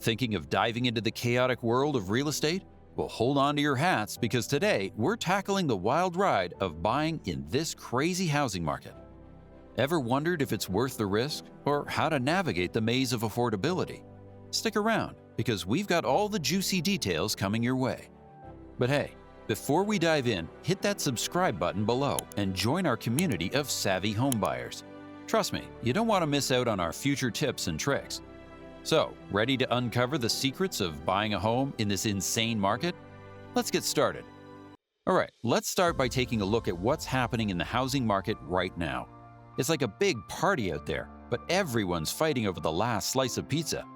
Thinking of diving into the chaotic world of real estate? Well, hold on to your hats because today we're tackling the wild ride of buying in this crazy housing market. Ever wondered if it's worth the risk or how to navigate the maze of affordability? Stick around because we've got all the juicy details coming your way. But hey, before we dive in, hit that subscribe button below and join our community of savvy homebuyers. Trust me, you don't want to miss out on our future tips and tricks. So, ready to uncover the secrets of buying a home in this insane market? Let's get started. All right, let's start by taking a look at what's happening in the housing market right now. It's like a big party out there, but everyone's fighting over the last slice of pizza.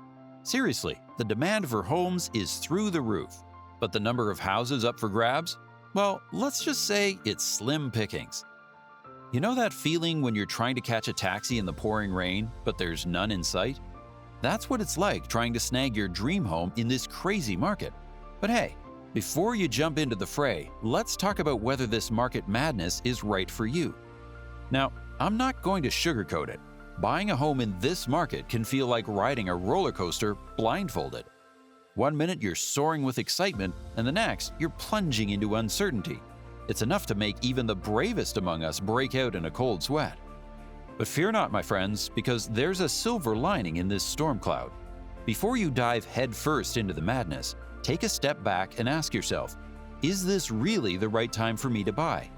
Seriously, the demand for homes is through the roof, but the number of houses up for grabs? Well, let's just say it's slim pickings. You know that feeling when you're trying to catch a taxi in the pouring rain, but there's none in sight? That's what it's like trying to snag your dream home in this crazy market. But hey, before you jump into the fray, let's talk about whether this market madness is right for you. Now, I'm not going to sugarcoat it. Buying a home in this market can feel like riding a roller coaster blindfolded. One minute you're soaring with excitement, and the next you're plunging into uncertainty. It's enough to make even the bravest among us break out in a cold sweat. But fear not, my friends, because there's a silver lining in this storm cloud. Before you dive headfirst into the madness, take a step back and ask yourself, is this really the right time for me to buy?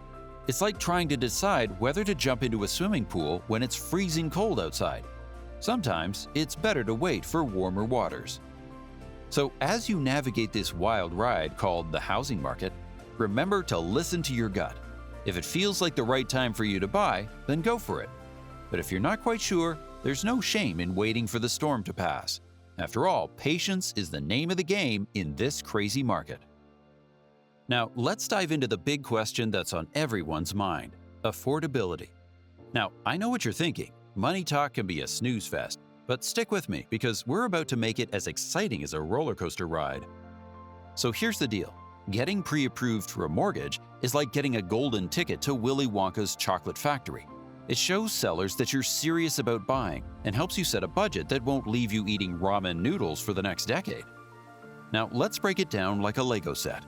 It's like trying to decide whether to jump into a swimming pool when it's freezing cold outside. Sometimes it's better to wait for warmer waters. So as you navigate this wild ride called the housing market, remember to listen to your gut. If it feels like the right time for you to buy, then go for it. But if you're not quite sure, there's no shame in waiting for the storm to pass. After all, patience is the name of the game in this crazy market. Now, let's dive into the big question that's on everyone's mind: affordability. Now, I know what you're thinking. Money talk can be a snooze fest, but stick with me because we're about to make it as exciting as a roller coaster ride. So here's the deal. Getting pre-approved for a mortgage is like getting a golden ticket to Willy Wonka's chocolate factory. It shows sellers that you're serious about buying and helps you set a budget that won't leave you eating ramen noodles for the next decade. Now, let's break it down like a Lego set.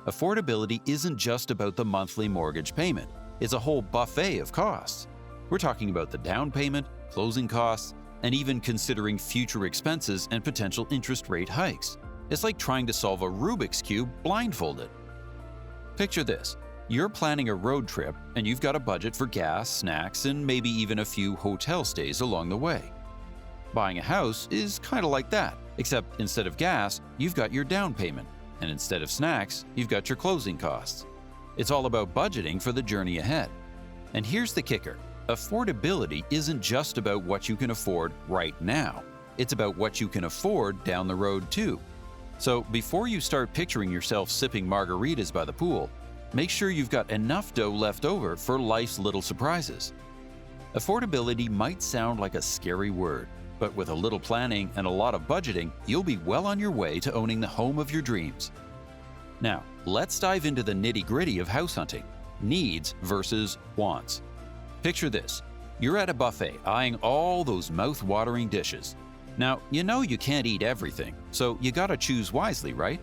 Affordability isn't just about the monthly mortgage payment. It's a whole buffet of costs. We're talking about the down payment, closing costs, and even considering future expenses and potential interest rate hikes. It's like trying to solve a Rubik's Cube blindfolded. Picture this. You're planning a road trip and you've got a budget for gas, snacks, and maybe even a few hotel stays along the way. Buying a house is kind of like that, except instead of gas, you've got your down payment, and instead of snacks, you've got your closing costs. It's all about budgeting for the journey ahead. And here's the kicker. Affordability isn't just about what you can afford right now. It's about what you can afford down the road too. So before you start picturing yourself sipping margaritas by the pool, make sure you've got enough dough left over for life's little surprises. Affordability might sound like a scary word, but with a little planning and a lot of budgeting, you'll be well on your way to owning the home of your dreams. Now, let's dive into the nitty-gritty of house hunting: needs versus wants. Picture this. You're at a buffet eyeing all those mouth-watering dishes. Now, you know you can't eat everything, so you gotta choose wisely, right?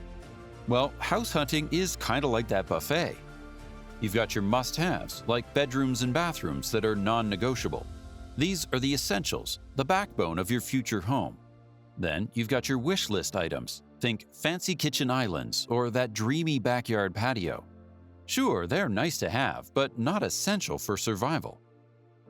Well, house hunting is kind of like that buffet. You've got your must-haves, like bedrooms and bathrooms that are non-negotiable. These are the essentials, the backbone of your future home. Then you've got your wish list items. Think fancy kitchen islands or that dreamy backyard patio. Sure, they're nice to have, but not essential for survival.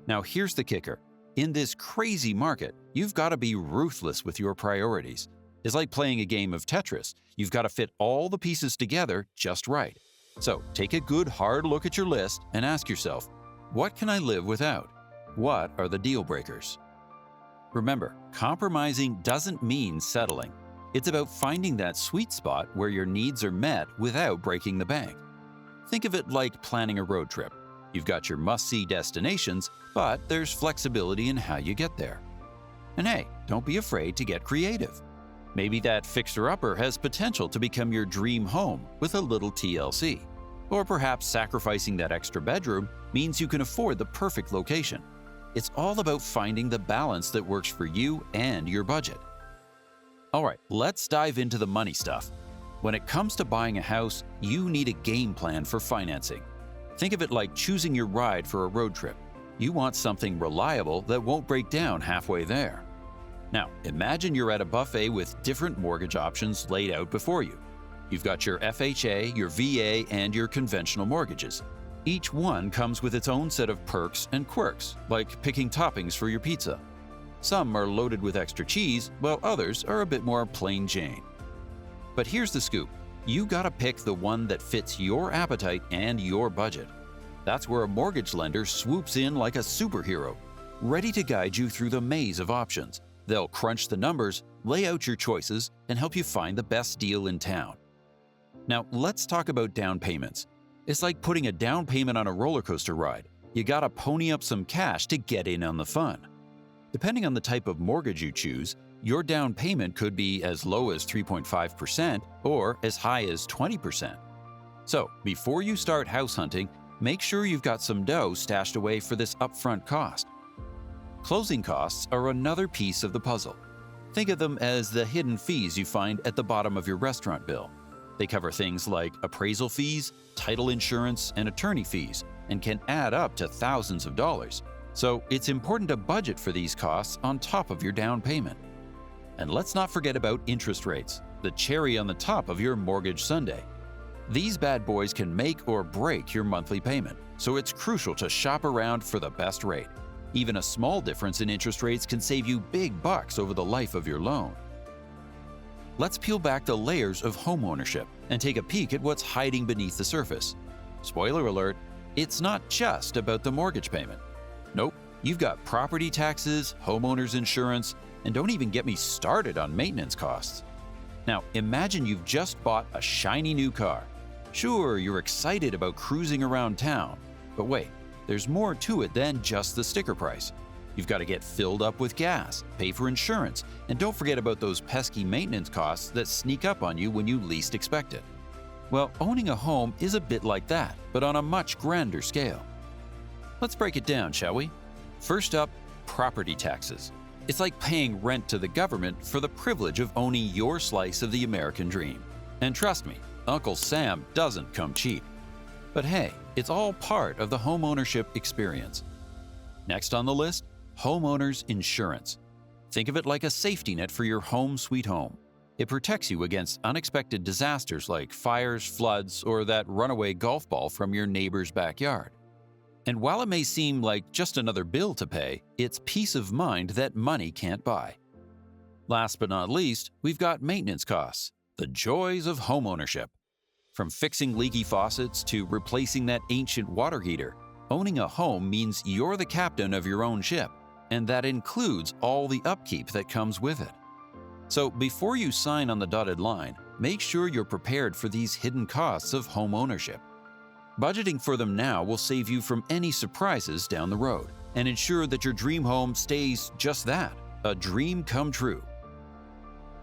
Now here's the kicker. In this crazy market, you've got to be ruthless with your priorities. It's like playing a game of Tetris. You've got to fit all the pieces together just right. So take a good hard look at your list and ask yourself, what can I live without? What are the deal breakers? Remember, compromising doesn't mean settling. It's about finding that sweet spot where your needs are met without breaking the bank. Think of it like planning a road trip. You've got your must-see destinations, but there's flexibility in how you get there. And hey, don't be afraid to get creative. Maybe that fixer-upper has potential to become your dream home with a little TLC. Or perhaps sacrificing that extra bedroom means you can afford the perfect location. It's all about finding the balance that works for you and your budget. Alright, let's dive into the money stuff. When it comes to buying a house, you need a game plan for financing. Think of it like choosing your ride for a road trip. You want something reliable that won't break down halfway there. Now, imagine you're at a buffet with different mortgage options laid out before you. You've got your FHA, your VA, and your conventional mortgages. Each one comes with its own set of perks and quirks, like picking toppings for your pizza. Some are loaded with extra cheese, while others are a bit more plain Jane. But here's the scoop. You gotta pick the one that fits your appetite and your budget. That's where a mortgage lender swoops in like a superhero, ready to guide you through the maze of options. They'll crunch the numbers, lay out your choices, and help you find the best deal in town. Now, let's talk about down payments. It's like putting a down payment on a roller coaster ride. You gotta pony up some cash to get in on the fun. Depending on the type of mortgage you choose, your down payment could be as low as 3.5% or as high as 20%. So, before you start house hunting, make sure you've got some dough stashed away for this upfront cost. Closing costs are another piece of the puzzle. Think of them as the hidden fees you find at the bottom of your restaurant bill. They cover things like appraisal fees, title insurance, and attorney fees, and can add up to thousands of dollars. So it's important to budget for these costs on top of your down payment. And let's not forget about interest rates, the cherry on the top of your mortgage sundae. These bad boys can make or break your monthly payment, so it's crucial to shop around for the best rate. Even a small difference in interest rates can save you big bucks over the life of your loan. Let's peel back the layers of homeownership and take a peek at what's hiding beneath the surface. Spoiler alert, it's not just about the mortgage payment. Nope, you've got property taxes, homeowners insurance, and don't even get me started on maintenance costs. Now, imagine you've just bought a shiny new car. Sure, you're excited about cruising around town, but wait, there's more to it than just the sticker price. You've got to get filled up with gas, pay for insurance, and don't forget about those pesky maintenance costs that sneak up on you when you least expect it. Well, owning a home is a bit like that, but on a much grander scale. Let's break it down, shall we? First up, property taxes. It's like paying rent to the government for the privilege of owning your slice of the American dream. And trust me, Uncle Sam doesn't come cheap. But hey, it's all part of the homeownership experience. Next on the list, homeowners insurance. Think of it like a safety net for your home sweet home. It protects you against unexpected disasters like fires, floods, or that runaway golf ball from your neighbor's backyard. And while it may seem like just another bill to pay, it's peace of mind that money can't buy. Last but not least, we've got maintenance costs, the joys of homeownership. From fixing leaky faucets to replacing that ancient water heater, owning a home means you're the captain of your own ship, and that includes all the upkeep that comes with it. So before you sign on the dotted line, make sure you're prepared for these hidden costs of home ownership. Budgeting for them now will save you from any surprises down the road and ensure that your dream home stays just that, a dream come true.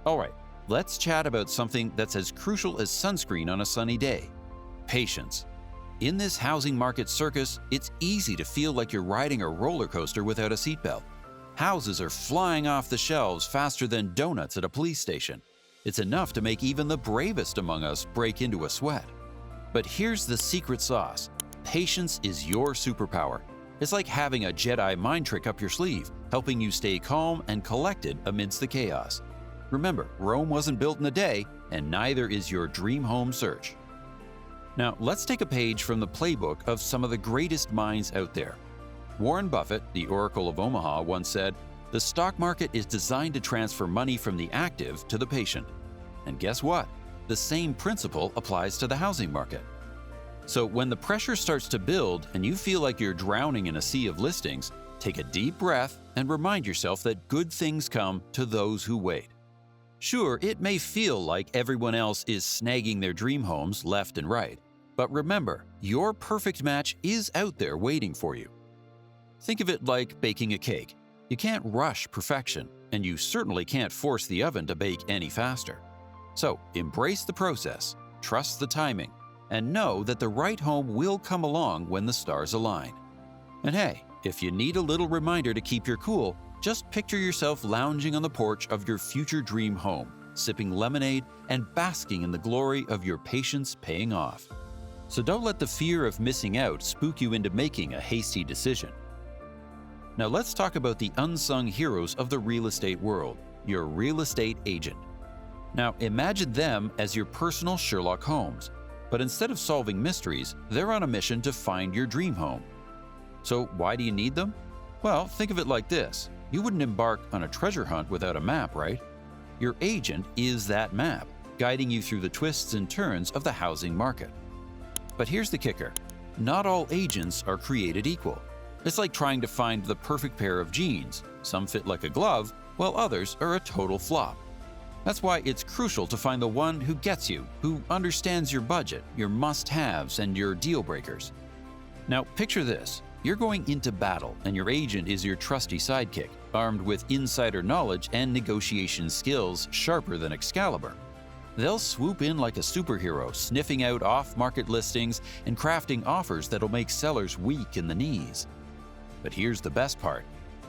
All right, let's chat about something that's as crucial as sunscreen on a sunny day: patience. In this housing market circus, it's easy to feel like you're riding a roller coaster without a seatbelt. Houses are flying off the shelves faster than donuts at a police station. It's enough to make even the bravest among us break into a sweat. But here's the secret sauce. Patience is your superpower. It's like having a Jedi mind trick up your sleeve, helping you stay calm and collected amidst the chaos. Remember, Rome wasn't built in a day, and neither is your dream home search. Now, let's take a page from the playbook of some of the greatest minds out there. Warren Buffett, the Oracle of Omaha, once said, "The stock market is designed to transfer money from the active to the patient." And guess what? The same principle applies to the housing market. So when the pressure starts to build and you feel like you're drowning in a sea of listings, take a deep breath and remind yourself that good things come to those who wait. Sure, it may feel like everyone else is snagging their dream homes left and right, but remember, your perfect match is out there waiting for you. Think of it like baking a cake. You can't rush perfection, and you certainly can't force the oven to bake any faster. So embrace the process, trust the timing, and know that the right home will come along when the stars align. And hey, if you need a little reminder to keep your cool, Just picture yourself lounging on the porch of your future dream home, sipping lemonade and basking in the glory of your patience paying off. So don't let the fear of missing out spook you into making a hasty decision. Now let's talk about the unsung heroes of the real estate world, your real estate agent. Now imagine them as your personal Sherlock Holmes, but instead of solving mysteries, they're on a mission to find your dream home. So why do you need them? Well, think of it like this. You wouldn't embark on a treasure hunt without a map, right? Your agent is that map, guiding you through the twists and turns of the housing market. But here's the kicker. Not all agents are created equal. It's like trying to find the perfect pair of jeans. Some fit like a glove, while others are a total flop. That's why it's crucial to find the one who gets you, who understands your budget, your must-haves, and your deal breakers. Now, picture this. You're going into battle, and your agent is your trusty sidekick, armed with insider knowledge and negotiation skills sharper than Excalibur. They'll swoop in like a superhero, sniffing out off-market listings and crafting offers that'll make sellers weak in the knees. But here's the best part.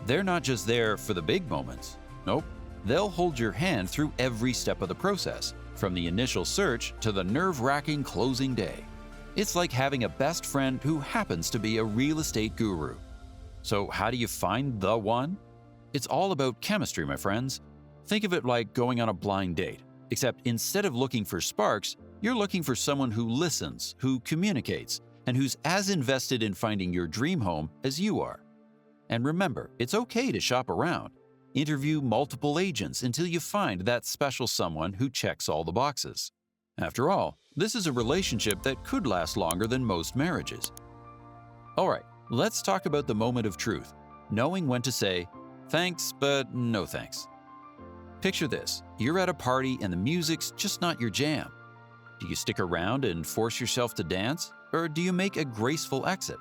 They're not just there for the big moments. Nope. They'll hold your hand through every step of the process, from the initial search to the nerve-wracking closing day. It's like having a best friend who happens to be a real estate guru. So how do you find the one? It's all about chemistry, my friends. Think of it like going on a blind date, except instead of looking for sparks, you're looking for someone who listens, who communicates, and who's as invested in finding your dream home as you are. And remember, it's okay to shop around. Interview multiple agents until you find that special someone who checks all the boxes. After all, this is a relationship that could last longer than most marriages. All right, let's talk about the moment of truth, knowing when to say, thanks, but no thanks. Picture this. You're at a party and the music's just not your jam. Do you stick around and force yourself to dance, or do you make a graceful exit?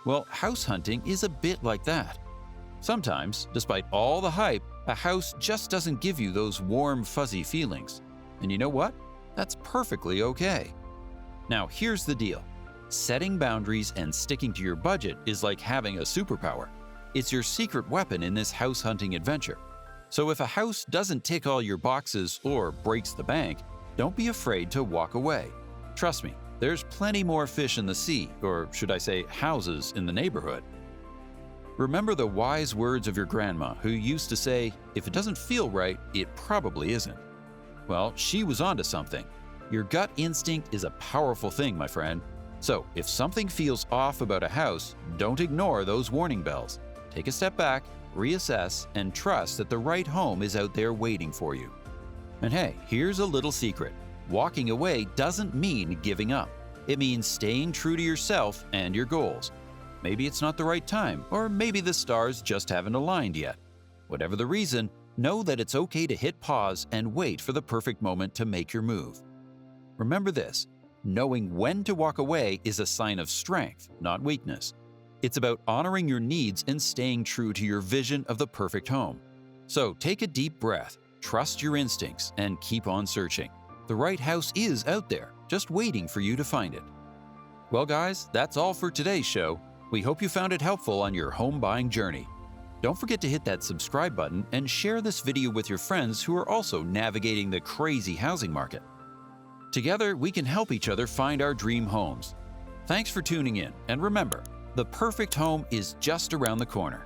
Well, house hunting is a bit like that. Sometimes, despite all the hype, a house just doesn't give you those warm, fuzzy feelings. And you know what? That's perfectly okay. Now, here's the deal. Setting boundaries and sticking to your budget is like having a superpower. It's your secret weapon in this house hunting adventure. So if a house doesn't tick all your boxes or breaks the bank, don't be afraid to walk away. Trust me, there's plenty more fish in the sea, or should I say houses in the neighborhood. Remember the wise words of your grandma who used to say, if it doesn't feel right, it probably isn't. Well, she was onto something. Your gut instinct is a powerful thing, my friend. So if something feels off about a house, don't ignore those warning bells. Take a step back, reassess, and trust that the right home is out there waiting for you. And hey, here's a little secret. Walking away doesn't mean giving up. It means staying true to yourself and your goals. Maybe it's not the right time, or maybe the stars just haven't aligned yet. Whatever the reason, know that it's okay to hit pause and wait for the perfect moment to make your move. Remember this, knowing when to walk away is a sign of strength, not weakness. It's about honoring your needs and staying true to your vision of the perfect home. So take a deep breath, trust your instincts, and keep on searching. The right house is out there, just waiting for you to find it. Well guys, that's all for today's show. We hope you found it helpful on your home buying journey. Don't forget to hit that subscribe button and share this video with your friends who are also navigating the crazy housing market. Together, we can help each other find our dream homes. Thanks for tuning in, and remember, the perfect home is just around the corner.